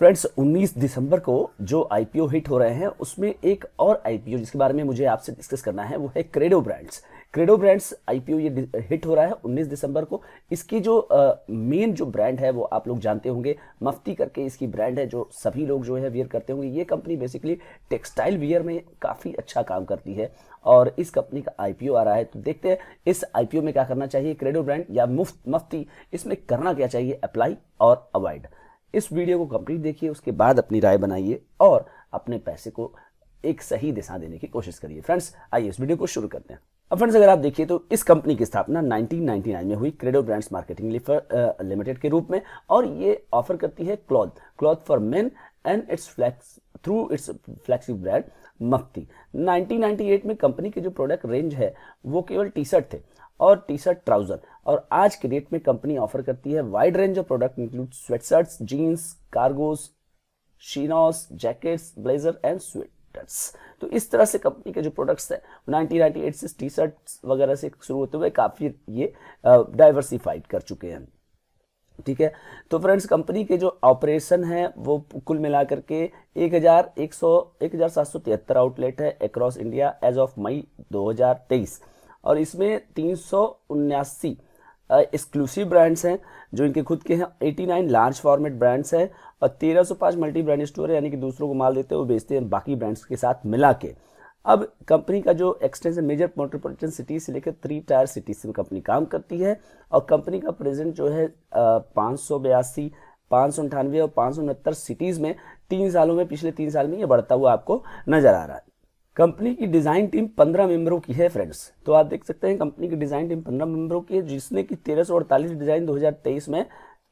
Friends 19 दिसंबर को जो IPO hit हो रहे हैं उसमें एक और आईपीओ जिसके बारे में मुझे आपसे डिस्कस करना है वो है credo brands. Credo brands IPO ये हिट हो रहा है 19 दिसंबर को। इसकी जो मेन जो ब्रांड है वो आप लोग जानते होंगे, मफ्ती करके इसकी ब्रांड है जो सभी लोग जो है वियर करते होंगे। ये कंपनी बेसिकली टेक्सटाइल वियर में काफ़ी अच्छा काम करती है और इस कंपनी का आईपीओ आ रहा है। तो देखते हैं इस आईपीओ में क्या करना चाहिए, क्रेडो ब्रांड या मफ्ती इसमें करना क्या चाहिए, अप्लाई और अवॉइड। इस वीडियो को कंप्लीट देखिए, उसके बाद अपनी राय बनाइए और अपने पैसे को एक सही दिशा देने की कोशिश करिए। फ्रेंड्स आइए इस वीडियो को शुरू करते हैं। अब फ्रेंड्स अगर आप देखिए तो इस कंपनी की स्थापना 1999 में हुई क्रेडो ब्रांड्स मार्केटिंग लिमिटेड के रूप में, और ये ऑफर करती है cloth for men and its flagship brand Mufti. 1998 में कंपनी के जो प्रोडक्ट रेंज है वो केवल टी शर्ट थे और टी शर्ट ट्राउजर, और आज के डेट में कंपनी ऑफर करती है wide range of product include sweatshirts, jeans, cargos, chinos, jackets, blazer and sweaters. तो इस तरह से कंपनी के जो प्रोडक्ट्स है 1998 से टी शर्ट्स वगैरह से शुरू होते हुए काफी ये डाइवर्सिफाइड कर चुके हैं। ठीक है, तो फ्रेंड्स कंपनी के जो ऑपरेशन है वो कुल मिलाकर के 1773 आउटलेट है across India as of May 2023, और इसमें 379 एक्सक्लूसिव ब्रांड्स हैं जो इनके खुद के हैं, 89 लार्ज फॉर्मेट ब्रांड्स हैं और 1305 मल्टी ब्रांड स्टोर है, यानी कि दूसरों को माल देते हैं वो बेचते हैं बाकी ब्रांड्स के साथ मिला के। अब कंपनी का जो एक्सटेंशन मेजर मेट्रोपॉलिटन सिटी से लेकर 3 टायर सिटीज में कंपनी काम करती है, और कंपनी का प्रेजेंट जो है 582, 598 और 569 सिटीज में 3 सालों में, पिछले 3 साल में ये बढ़ता हुआ आपको नजर आ रहा है। कंपनी की डिजाइन टीम 15 मेंबरों की है फ्रेंड्स, तो आप देख सकते हैं कंपनी की डिजाइन टीम 15 मेंबरों की है, जिसने कि 1348 डिजाइन 2023 में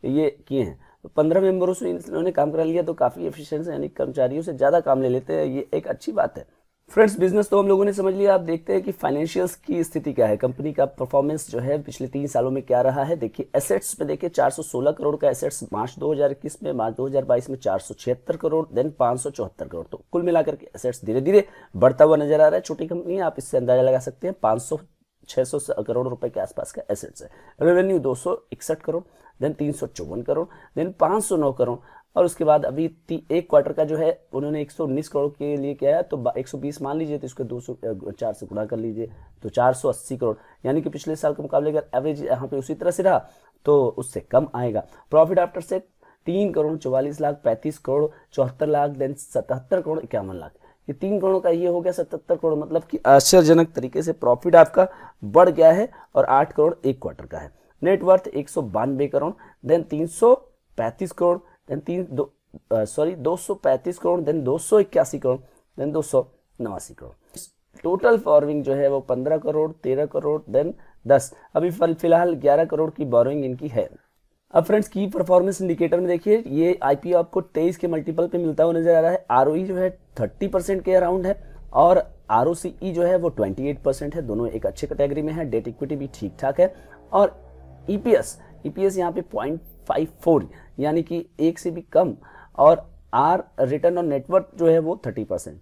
ये किए हैं। तो 15 मेंबरों से इन्होंने काम करा लिया, तो काफी एफिशिएंसी, यानी कर्मचारियों से ज्यादा काम ले लेते हैं, ये एक अच्छी बात है। फ्रेंड्स बिजनेस तो हम लोगों ने समझ लिया, आप देखते हैं कि फाइनेंशियल्स की स्थिति क्या है, कंपनी का परफॉर्मेंस जो है पिछले 3 सालों में क्या रहा है। देखिए एसेट्स पे देखिए 416 करोड़ का एसेट्स मार्च 2021 में, मार्च 2022 में 476 करोड़, देन 574 करोड़। तो कुल मिलाकर के एसेट्स धीरे धीरे बढ़ता हुआ नजर आ रहा है। छोटी कंपनी है, आप इससे अंदाजा लगा सकते हैं, 500-600 करोड़ रुपए के आसपास का एसेट्स है। Revenue 261 crore, then 354 crore, then 509 crore, और उसके बाद अभी एक क्वार्टर का जो है उन्होंने 119 करोड़ के लिए किया है, तो 120 मान लीजिए, तो इसको 204 से गुणा कर लीजिए तो 480 करोड़, यानी कि पिछले साल के मुकाबले अगर एवरेज यहाँ पे उसी तरह से रहा तो उससे कम आएगा। प्रॉफिट आफ्टर से 3 करोड़ 44 लाख, 35 करोड़ 74 लाख, देन 77 करोड़ 51 लाख। ये 3 करोड़ का ये हो गया 77 करोड़, मतलब कि आश्चर्यजनक तरीके से प्रॉफिट आपका बढ़ गया है, और 8 करोड़ एक क्वार्टर का है। Net worth 192 crore, then 335 crore, then 235 crore, then 281 crore, then 289 crore. Total borrowing जो है वो 15 करोड़, 13 करोड़, देन 10, अभी फिलहाल 11 करोड़ की बोरोइंग इनकी है। अब फ्रेंड्स की परफॉर्मेंस इंडिकेटर में देखिए, ये आईपीओ आपको 23 के मल्टीपल पे मिलता हुआ नजर आ रहा है। आरओई जो है 30% के अराउंड है, और आरओसीई जो है वो 28% है। दोनों एक अच्छे कैटेगरी में है। डेट इक्विटी भी ठीक ठाक है, और ईपीएस यहाँ पे 0.54 यानी कि 1 से भी कम, और आर रिटर्न ऑन नेटवर्थ जो है वो 30%,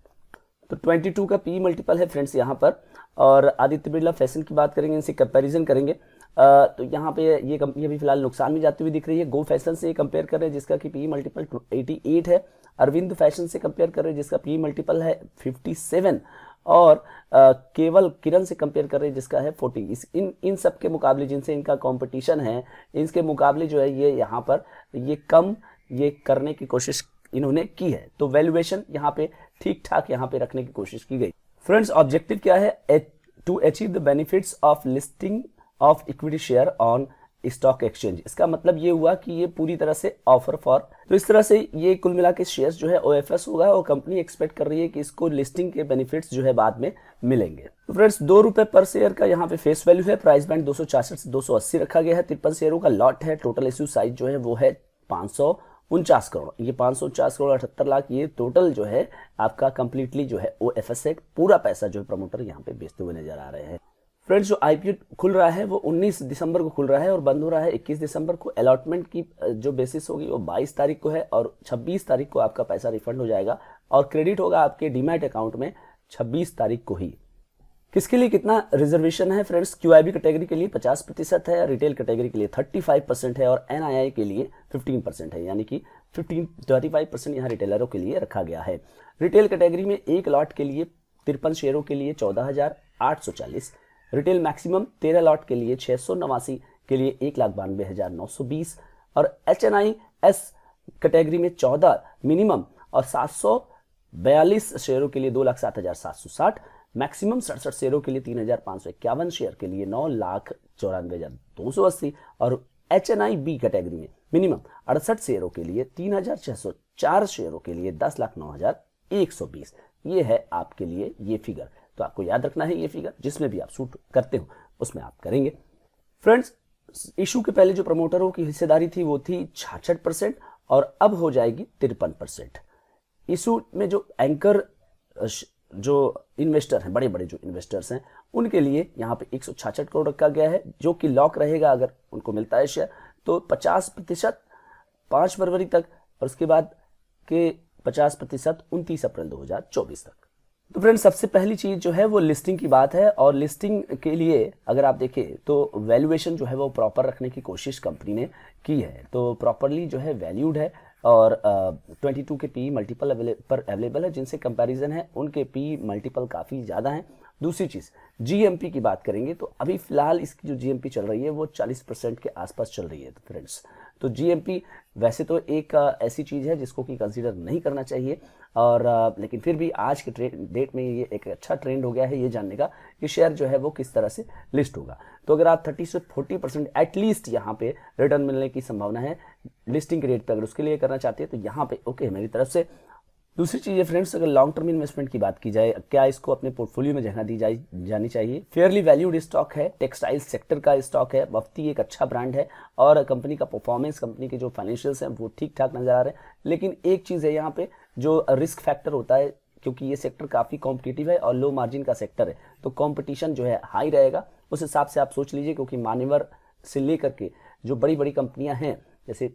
तो 22 का पी मल्टीपल है फ्रेंड्स यहाँ पर। और आदित्य बिरला फैशन की बात करेंगे, इनसे कंपैरिजन करेंगे, तो यहाँ पे ये कंपनी अभी फिलहाल नुकसान में जाती हुई दिख रही है। गो फैशन से कंपेयर कर रहे हैं जिसका कि पी मल्टीपल 88 है। अरविंद फैशन से कंपेयर कर रहे हैं जिसका पी मल्टीपल है 57, और केवल किरण से कंपेयर कर रहे हैं जिसका है 40। इन सब के मुकाबले जिनसे इनका कंपटीशन है, इसके मुकाबले जो है ये यहाँ पर ये कम ये करने की कोशिश इन्होंने की है। तो वैल्यूएशन यहाँ पे ठीक ठाक यहाँ पे रखने की कोशिश की गई। फ्रेंड्स ऑब्जेक्टिव क्या है, to achieve the benefits of listing of equity share on stock exchange. इसका मतलब ये हुआ कि ये पूरी तरह से ऑफर फॉर, तो इस तरह से ये कुल मिला के शेयर्स जो है ओएफएस होगा, और कंपनी एक्सपेक्ट कर रही है कि इसको लिस्टिंग के बेनिफिट्स जो है बाद में मिलेंगे। तो फ्रेंड्स 2 रुपए पर शेयर का यहाँ पे फेस वैल्यू है। प्राइस बैंड 266 से 280 रखा गया है। 53 शेयरों का लॉट है। टोटल इश्यू साइज जो है वो है 549 करोड़। ये 549 करोड़ 78 लाख, ये टोटल जो है आपका कंप्लीटली जो है ओएफएस से पूरा पैसा जो है प्रमोटर यहाँ पे बेचते हुए नजर आ रहे हैं। फ्रेंड्स जो आईपीओ खुल रहा है वो 19 दिसंबर को खुल रहा है और बंद हो रहा है 21 दिसंबर को। अलॉटमेंट की जो बेसिस होगी वो 22 तारीख को है, और 26 तारीख को आपका पैसा रिफंड हो जाएगा, और क्रेडिट होगा आपके डीमैट अकाउंट में 26 तारीख को ही। किसके लिए कितना रिजर्वेशन है फ्रेंड्स, क्यूआईबी कैटेगरी के लिए 50% है, रिटेल कैटेगरी के लिए 35% है, और एनआईआई के लिए 15% है, यानी कि 35% यहाँ रिटेलरों के लिए रखा गया है। रिटेल कैटेगरी में एक लॉट के लिए 53 शेयरों के लिए 14,840, रिटेल मैक्सिमम 13 लॉट के लिए 689 के लिए 1,92,920 और HNIS कैटेगरी में 14 मिनिमम और 742 शेयरों के लिए 2,07,760, मैक्सिमम 67 शेयरों के लिए 3,551 शेयर के लिए 9,94,280 और HNIB कैटेगरी में मिनिमम 68 शेयरों के लिए 3,604 शेयरों के लिए 10,09,120। ये है आपके लिए ये फिगर, तो आपको याद रखना है ये फिगर, जिसमें भी आप शूट करते हो उसमें आप करेंगे। फ्रेंड्स, इशू के पहले जो प्रमोटरों की हिस्सेदारी थी वो थी 66% और अब हो जाएगी 53%। इशू में जो एंकर जो इन्वेस्टर हैं, बड़े बड़े जो इन्वेस्टर्स हैं, उनके लिए यहाँ पे 166 करोड़ रखा गया है, जो कि लॉक रहेगा अगर उनको मिलता है शेयर तो 50% 5 फरवरी तक और उसके बाद के 50% 29 अप्रैल 2024 तक। तो फ्रेंड्स, सबसे पहली चीज जो है वो लिस्टिंग की बात है और लिस्टिंग के लिए अगर आप देखें तो वैल्यूएशन जो है वो प्रॉपर रखने की कोशिश कंपनी ने की है, तो प्रॉपरली जो है वैल्यूड है और 22 के पी मल्टीपल पर अवेलेबल है, जिनसे कंपैरिजन है उनके पी मल्टीपल काफ़ी ज़्यादा हैं। दूसरी चीज़, जीएमपी की बात करेंगे तो अभी फिलहाल इसकी जो जीएमपी चल रही है वो 40% के आसपास चल रही है। तो फ्रेंड्स, तो जीएमपी वैसे तो एक ऐसी चीज़ है जिसको कि कंसीडर नहीं करना चाहिए और लेकिन फिर भी आज के डेट में ये एक अच्छा ट्रेंड हो गया है ये जानने का कि शेयर जो है वो किस तरह से लिस्ट होगा। तो अगर आप 30 से 40% एटलीस्ट यहाँ पे रिटर्न मिलने की संभावना है लिस्टिंग के रेट पे, अगर उसके लिए करना चाहते हैं तो यहाँ पे ओके मेरी तरफ से। दूसरी चीज़ है फ्रेंड्स, अगर लॉन्ग टर्म इन्वेस्टमेंट की बात की जाए, क्या इसको अपने पोर्टफोलियो में जगह दी जानी चाहिए। फेयरली वैल्यूड स्टॉक है, टेक्सटाइल सेक्टर का स्टॉक है, वफ्ती एक अच्छा ब्रांड है और कंपनी का परफॉर्मेंस, कंपनी के जो फाइनेंशियल्स हैं वो ठीक ठाक नजर आ रहे हैं। लेकिन एक चीज़ है यहाँ पे जो रिस्क फैक्टर होता है, क्योंकि ये सेक्टर काफ़ी कॉम्पिटिटिव है और लो मार्जिन का सेक्टर है, तो कॉम्पिटिशन जो है हाई रहेगा। उस हिसाब से आप सोच लीजिए, क्योंकि मान्यवर से लेकर के जो बड़ी बड़ी कंपनियां हैं जैसे,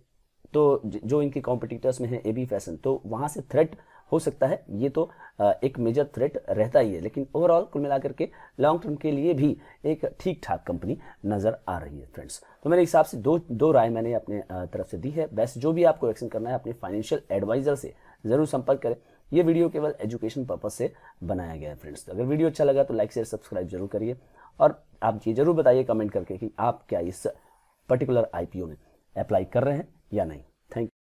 तो जो इनके कॉम्पिटिटर्स में है एबी फैशन, तो वहाँ से थ्रेट हो सकता है, ये तो एक मेजर थ्रेट रहता ही है। लेकिन ओवरऑल कुल मिलाकर के लॉन्ग टर्म के लिए भी एक ठीक ठाक कंपनी नज़र आ रही है फ्रेंड्स। तो मेरे हिसाब से दो राय मैंने अपने तरफ से दी है। बेस्ट जो भी आपको एक्शन करना है अपने फाइनेंशियल एडवाइजर से ज़रूर संपर्क करें। ये वीडियो केवल एजुकेशन पर्पज से बनाया गया है फ्रेंड्स। तो अगर वीडियो अच्छा लगा तो लाइक शेयर सब्सक्राइब जरूर करिए और आप ये जरूर बताइए कमेंट करके कि आप क्या इस पर्टिकुलर आईपीओ में अप्लाई कर रहे हैं या नहीं।